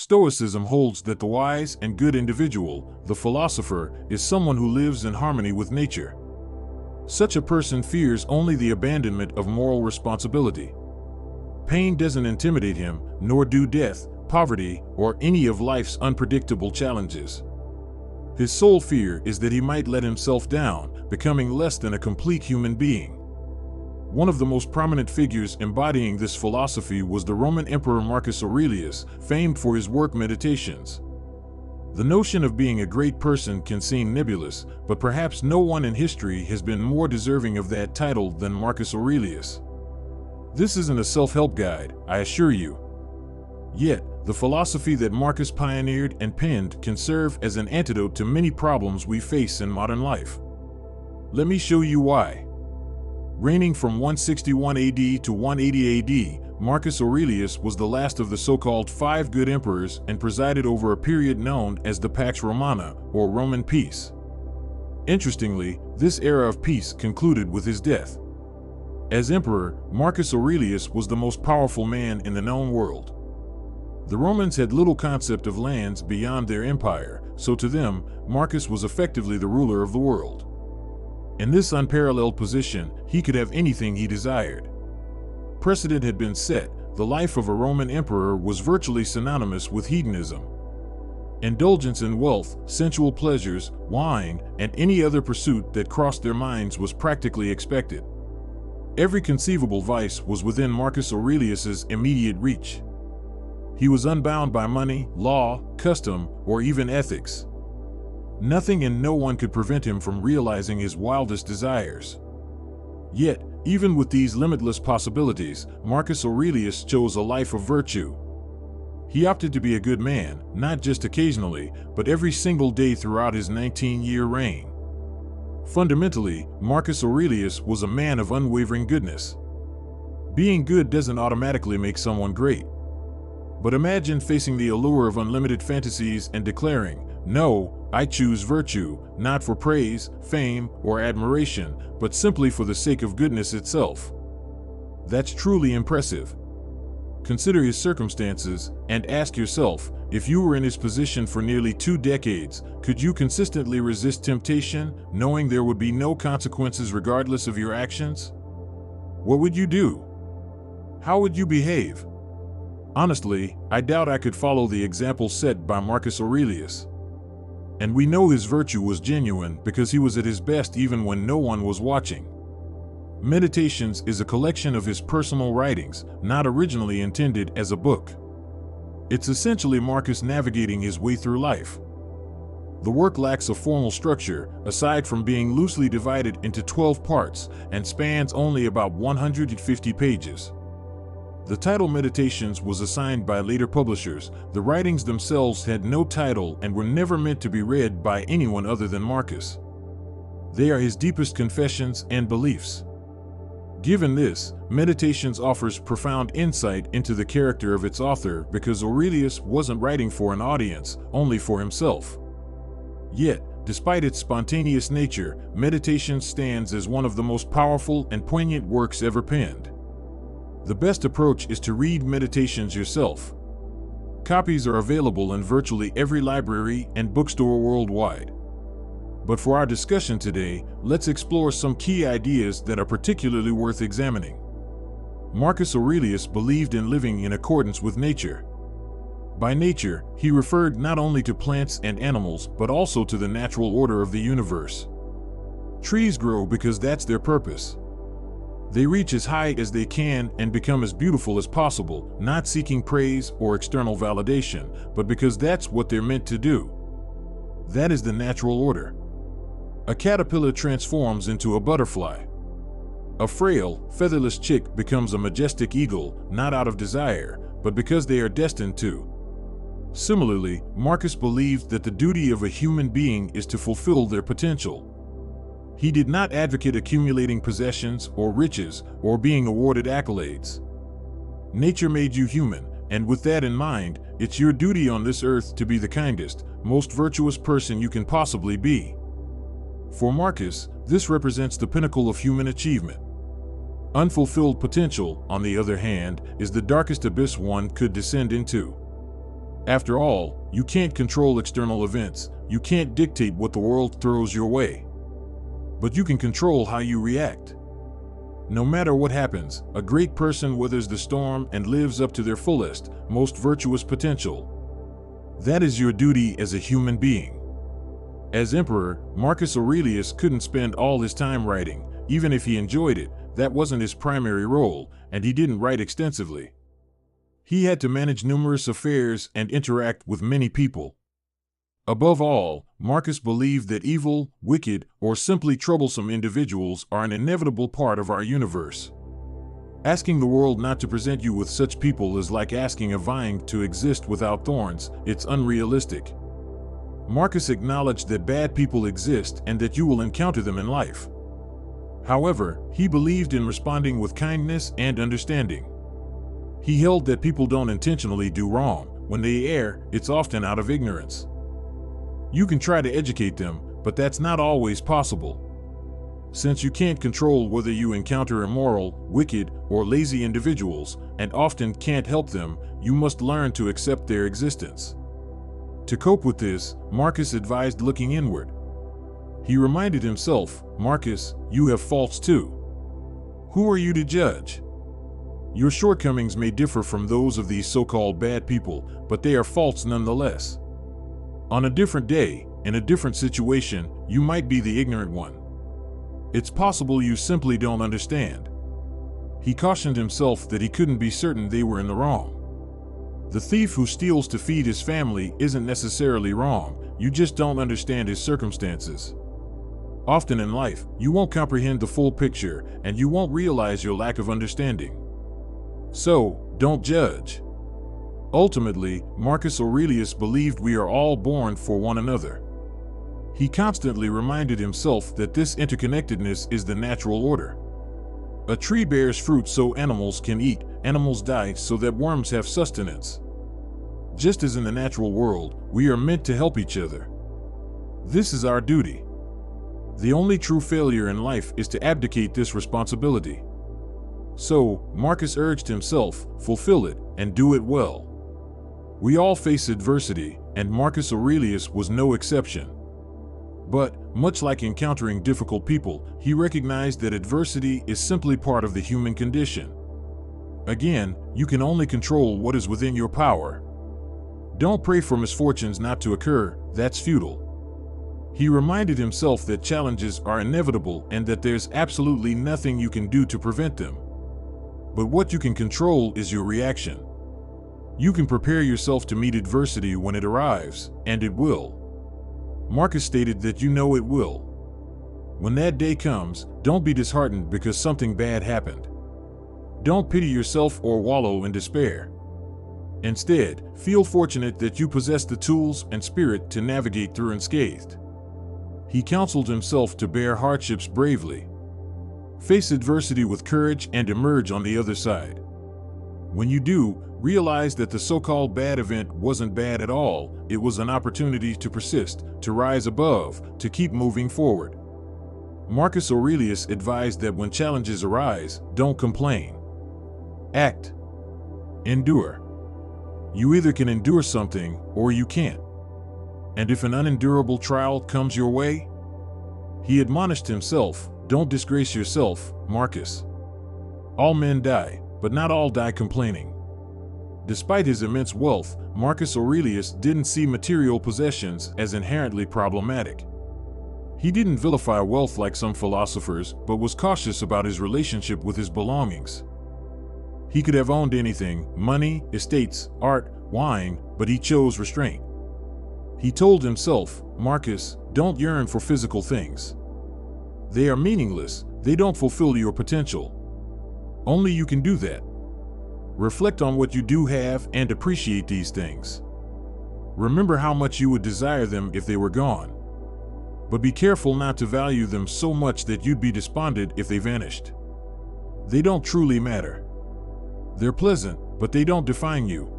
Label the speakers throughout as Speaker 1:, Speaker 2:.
Speaker 1: Stoicism holds that the wise and good individual, the philosopher, is someone who lives in harmony with nature. Such a person fears only the abandonment of moral responsibility. Pain doesn't intimidate him, nor do death, poverty, or any of life's unpredictable challenges. His sole fear is that he might let himself down, becoming less than a complete human being. One of the most prominent figures embodying this philosophy was the Roman Emperor Marcus Aurelius, famed for his work Meditations. The notion of being a great person can seem nebulous, but perhaps no one in history has been more deserving of that title than Marcus Aurelius. This isn't a self-help guide, I assure you. Yet, the philosophy that Marcus pioneered and penned can serve as an antidote to many problems we face in modern life. Let me show you why. Reigning from 161 AD to 180 AD, Marcus Aurelius was the last of the so-called five good emperors and presided over a period known as the Pax Romana, or Roman peace. Interestingly, this era of peace concluded with his death. As emperor, Marcus Aurelius was the most powerful man in the known world. The Romans had little concept of lands beyond their empire, so to them, Marcus was effectively the ruler of the world. In this unparalleled position, he could have anything he desired. Precedent had been set. The life of a Roman emperor was virtually synonymous with hedonism. Indulgence in wealth, sensual pleasures, wine, and any other pursuit that crossed their minds was practically expected. Every conceivable vice was within Marcus Aurelius's immediate reach. He was unbound by money, law, custom, or even ethics. Nothing and no one could prevent him from realizing his wildest desires. Yet, even with these limitless possibilities, Marcus Aurelius chose a life of virtue. He opted to be a good man, not just occasionally, but every single day throughout his 19-year reign. Fundamentally, Marcus Aurelius was a man of unwavering goodness. Being good doesn't automatically make someone great. But imagine facing the allure of unlimited fantasies and declaring, "No, I choose virtue, not for praise, fame, or admiration, but simply for the sake of goodness itself." That's truly impressive. Consider his circumstances and ask yourself, if you were in his position for nearly 2 decades, could you consistently resist temptation, knowing there would be no consequences regardless of your actions? What would you do? How would you behave? Honestly, I doubt I could follow the example set by Marcus Aurelius. And we know his virtue was genuine because he was at his best even when no one was watching. Meditations is a collection of his personal writings, not originally intended as a book. It's essentially Marcus navigating his way through life. The work lacks a formal structure, aside from being loosely divided into 12 parts, and spans only about 150 pages. The title Meditations was assigned by later publishers. The writings themselves had no title and were never meant to be read by anyone other than Marcus. They are his deepest confessions and beliefs. Given this, Meditations offers profound insight into the character of its author because Aurelius wasn't writing for an audience, only for himself. Yet, despite its spontaneous nature, Meditations stands as one of the most powerful and poignant works ever penned. The best approach is to read Meditations yourself. Copies are available in virtually every library and bookstore worldwide. But for our discussion today, let's explore some key ideas that are particularly worth examining. Marcus Aurelius believed in living in accordance with nature. By nature, he referred not only to plants and animals, but also to the natural order of the universe. Trees grow because that's their purpose. They reach as high as they can and become as beautiful as possible, not seeking praise or external validation, but because that's what they're meant to do. That is the natural order. A caterpillar transforms into a butterfly. A frail, featherless chick becomes a majestic eagle, not out of desire, but because they are destined to. Similarly, Marcus believed that the duty of a human being is to fulfill their potential. He did not advocate accumulating possessions or riches or being awarded accolades. Nature made you human, and with that in mind, it's your duty on this earth to be the kindest, most virtuous person you can possibly be. For Marcus, this represents the pinnacle of human achievement. Unfulfilled potential, on the other hand, is the darkest abyss one could descend into. After all, you can't control external events, you can't dictate what the world throws your way. But you can control how you react. No matter what happens, a great person weathers the storm and lives up to their fullest, most virtuous potential. That is your duty as a human being. As emperor, Marcus Aurelius couldn't spend all his time writing. Even if he enjoyed it, that wasn't his primary role, and he didn't write extensively. He had to manage numerous affairs and interact with many people. Above all, Marcus believed that evil, wicked, or simply troublesome individuals are an inevitable part of our universe. Asking the world not to present you with such people is like asking a vine to exist without thorns. It's unrealistic. Marcus acknowledged that bad people exist and that you will encounter them in life. However, he believed in responding with kindness and understanding. He held that people don't intentionally do wrong. When they err, it's often out of ignorance. You can try to educate them, but that's not always possible. Since you can't control whether you encounter immoral, wicked, or lazy individuals, and often can't help them, you must learn to accept their existence. To cope with this, Marcus advised looking inward. He reminded himself, "Marcus, you have faults too. Who are you to judge? Your shortcomings may differ from those of these so-called bad people, but they are faults nonetheless. On a different day, in a different situation, you might be the ignorant one. It's possible you simply don't understand." He cautioned himself that he couldn't be certain they were in the wrong. The thief who steals to feed his family isn't necessarily wrong, you just don't understand his circumstances. Often in life, you won't comprehend the full picture, and you won't realize your lack of understanding. So, don't judge. Ultimately, Marcus Aurelius believed we are all born for one another. He constantly reminded himself that this interconnectedness is the natural order. A tree bears fruit so animals can eat, animals die so that worms have sustenance. Just as in the natural world, we are meant to help each other. This is our duty. The only true failure in life is to abdicate this responsibility. So, Marcus urged himself, fulfill it, and do it well. We all face adversity, and Marcus Aurelius was no exception. But, much like encountering difficult people, he recognized that adversity is simply part of the human condition. Again, you can only control what is within your power. Don't pray for misfortunes not to occur, that's futile. He reminded himself that challenges are inevitable and that there's absolutely nothing you can do to prevent them. But what you can control is your reaction. You can prepare yourself to meet adversity when it arrives, and it will. Marcus stated that you know it will. When that day comes, don't be disheartened because something bad happened. Don't pity yourself or wallow in despair. Instead, feel fortunate that you possess the tools and spirit to navigate through unscathed. He counseled himself to bear hardships bravely. Face adversity with courage and emerge on the other side. When you do, realize that the so-called bad event wasn't bad at all, it was an opportunity to persist, to rise above, to keep moving forward. Marcus Aurelius advised that when challenges arise, don't complain. Act. Endure. You either can endure something, or you can't. And if an unendurable trial comes your way, he admonished himself, don't disgrace yourself, Marcus. All men die, but not all die complaining. Despite his immense wealth, Marcus Aurelius didn't see material possessions as inherently problematic. He didn't vilify wealth like some philosophers, but was cautious about his relationship with his belongings. He could have owned anything, money, estates, art, wine, but he chose restraint. He told himself, Marcus, don't yearn for physical things. They are meaningless, they don't fulfill your potential. Only you can do that. Reflect on what you do have and appreciate these things. Remember how much you would desire them if they were gone. But be careful not to value them so much that you'd be despondent if they vanished. They don't truly matter. They're pleasant, but they don't define you.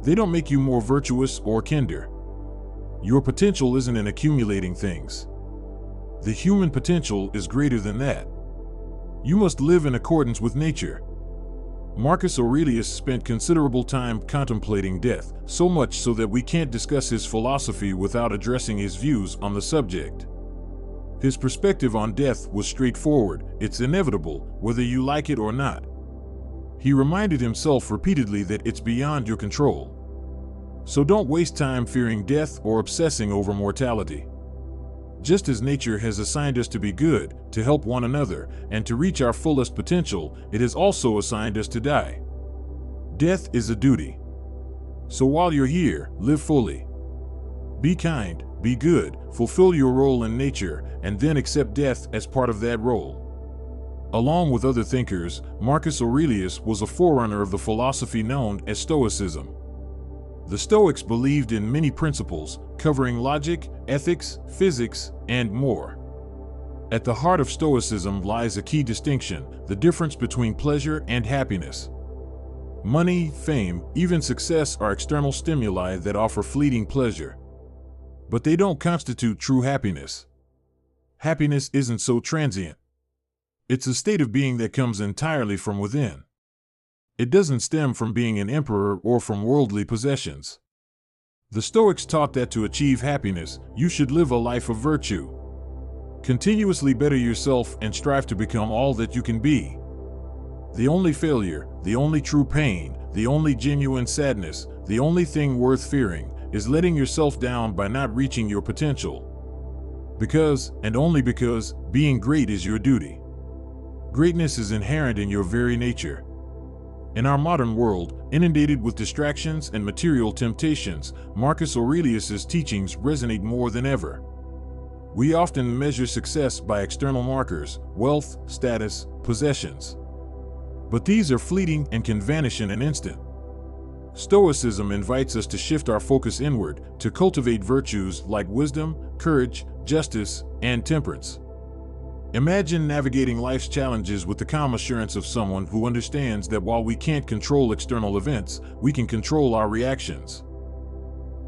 Speaker 1: They don't make you more virtuous or kinder. Your potential isn't in accumulating things. The human potential is greater than that. You must live in accordance with nature. Marcus Aurelius spent considerable time contemplating death, so much so that we can't discuss his philosophy without addressing his views on the subject. His perspective on death was straightforward: it's inevitable, whether you like it or not. He reminded himself repeatedly that it's beyond your control. So don't waste time fearing death or obsessing over mortality. Just as nature has assigned us to be good, to help one another, and to reach our fullest potential, it has also assigned us to die. Death is a duty. So while you're here, live fully. Be kind, be good, fulfill your role in nature, and then accept death as part of that role. Along with other thinkers, Marcus Aurelius was a forerunner of the philosophy known as Stoicism. The Stoics believed in many principles, covering logic, ethics, physics, and more. At the heart of Stoicism lies a key distinction: the difference between pleasure and happiness. Money, fame, even success are external stimuli that offer fleeting pleasure. But they don't constitute true happiness. Happiness isn't so transient. It's a state of being that comes entirely from within. It doesn't stem from being an emperor or from worldly possessions. The Stoics taught that to achieve happiness, you should live a life of virtue. Continuously better yourself and strive to become all that you can be. The only failure, the only true pain, the only genuine sadness, the only thing worth fearing, is letting yourself down by not reaching your potential. Because, and only because, being great is your duty. Greatness is inherent in your very nature. In our modern world, inundated with distractions and material temptations, Marcus Aurelius's teachings resonate more than ever. We often measure success by external markers: wealth, status, possessions. But these are fleeting and can vanish in an instant. Stoicism invites us to shift our focus inward, to cultivate virtues like wisdom, courage, justice, and temperance. Imagine navigating life's challenges with the calm assurance of someone who understands that while we can't control external events, we can control our reactions.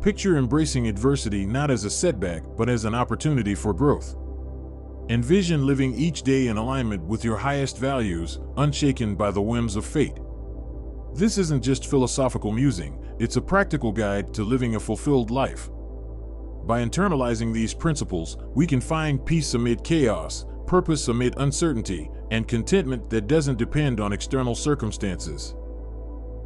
Speaker 1: Picture embracing adversity not as a setback, but as an opportunity for growth. Envision living each day in alignment with your highest values, unshaken by the whims of fate. This isn't just philosophical musing, it's a practical guide to living a fulfilled life. By internalizing these principles, we can find peace amid chaos, purpose amid uncertainty, and contentment that doesn't depend on external circumstances.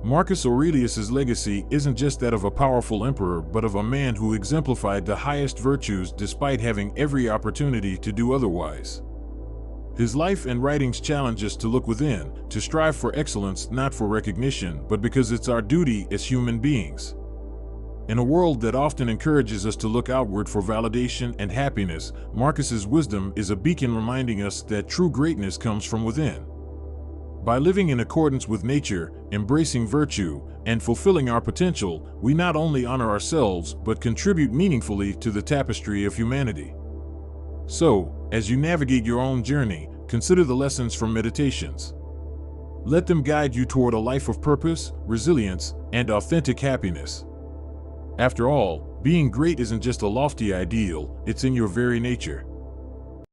Speaker 1: Marcus Aurelius's legacy isn't just that of a powerful emperor, but of a man who exemplified the highest virtues despite having every opportunity to do otherwise. His life and writings challenge us to look within, to strive for excellence not for recognition, but because it's our duty as human beings. In a world that often encourages us to look outward for validation and happiness, Marcus's wisdom is a beacon reminding us that true greatness comes from within. By living in accordance with nature, embracing virtue, and fulfilling our potential, we not only honor ourselves but contribute meaningfully to the tapestry of humanity. So, as you navigate your own journey, consider the lessons from meditations. Let them guide you toward a life of purpose, resilience, and authentic happiness. After all, being great isn't just a lofty ideal, it's in your very nature.